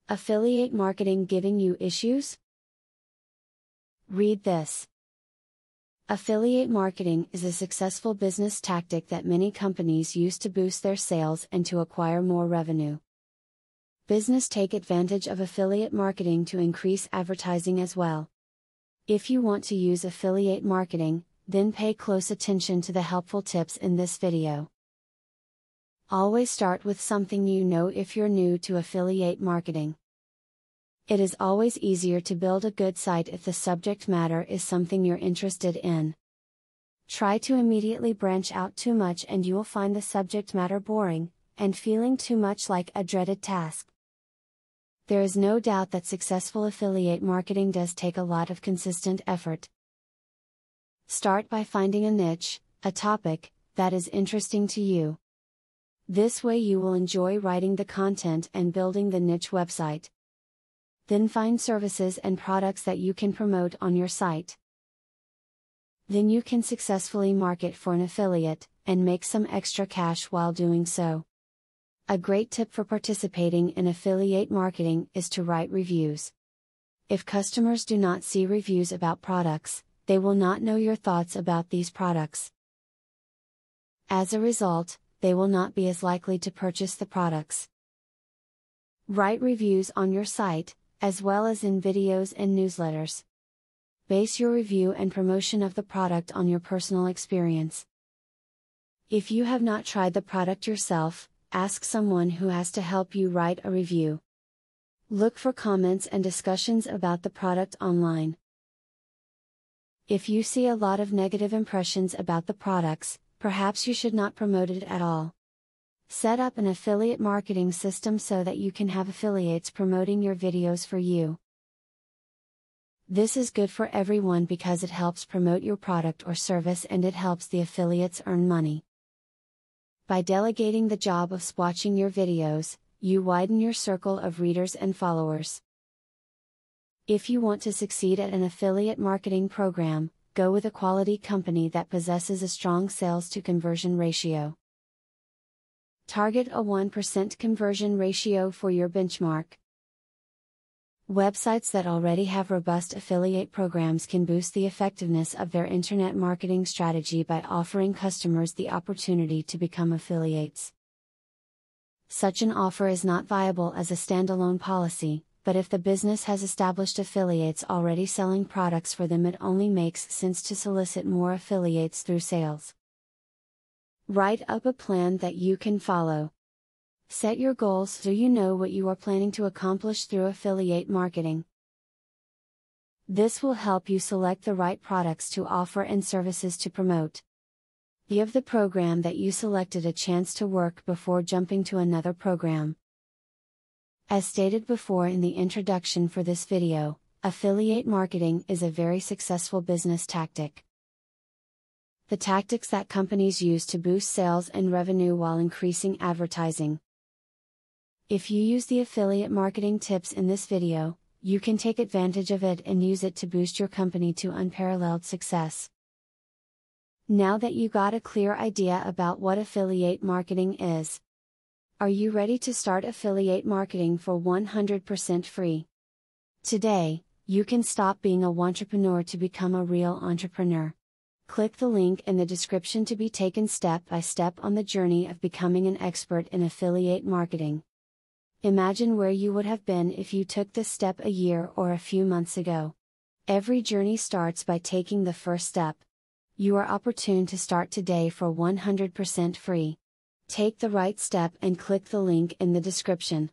Affiliate marketing giving you issues? Read this. Affiliate marketing is a successful business tactic that many companies use to boost their sales and to acquire more revenue. Businesses take advantage of affiliate marketing to increase advertising as well. If you want to use affiliate marketing, then pay close attention to the helpful tips in this video. Always start with something you know if you're new to affiliate marketing. It is always easier to build a good site if the subject matter is something you're interested in. Try to immediately branch out too much and you will find the subject matter boring, and feeling too much like a dreaded task. There is no doubt that successful affiliate marketing does take a lot of consistent effort. Start by finding a niche, a topic, that is interesting to you. This way you will enjoy writing the content and building the niche website. Then find services and products that you can promote on your site. Then you can successfully market for an affiliate, and make some extra cash while doing so. A great tip for participating in affiliate marketing is to write reviews. If customers do not see reviews about products, they will not know your thoughts about these products. As a result, they will not be as likely to purchase the products. Write reviews on your site, as well as in videos and newsletters. Base your review and promotion of the product on your personal experience. If you have not tried the product yourself, ask someone who has to help you write a review. Look for comments and discussions about the product online. If you see a lot of negative impressions about the products, perhaps you should not promote it at all. Set up an affiliate marketing system so that you can have affiliates promoting your videos for you. This is good for everyone because it helps promote your product or service and it helps the affiliates earn money. By delegating the job of watching your videos, you widen your circle of readers and followers. If you want to succeed at an affiliate marketing program, go with a quality company that possesses a strong sales to conversion ratio. Target a 1% conversion ratio for your benchmark. Websites that already have robust affiliate programs can boost the effectiveness of their internet marketing strategy by offering customers the opportunity to become affiliates. Such an offer is not viable as a standalone policy, but if the business has established affiliates already selling products for them, it only makes sense to solicit more affiliates through sales. Write up a plan that you can follow. Set your goals so you know what you are planning to accomplish through affiliate marketing. This will help you select the right products to offer and services to promote. Give the program that you selected a chance to work before jumping to another program. As stated before in the introduction for this video, affiliate marketing is a very successful business tactic. The tactics that companies use to boost sales and revenue while increasing advertising. If you use the affiliate marketing tips in this video, you can take advantage of it and use it to boost your company to unparalleled success. Now that you got a clear idea about what affiliate marketing is, are you ready to start affiliate marketing for 100% free? Today, you can stop being a wantrepreneur to become a real entrepreneur. Click the link in the description to be taken step by step on the journey of becoming an expert in affiliate marketing. Imagine where you would have been if you took this step a year or a few months ago. Every journey starts by taking the first step. You are opportune to start today for 100% free. Take the right step and click the link in the description.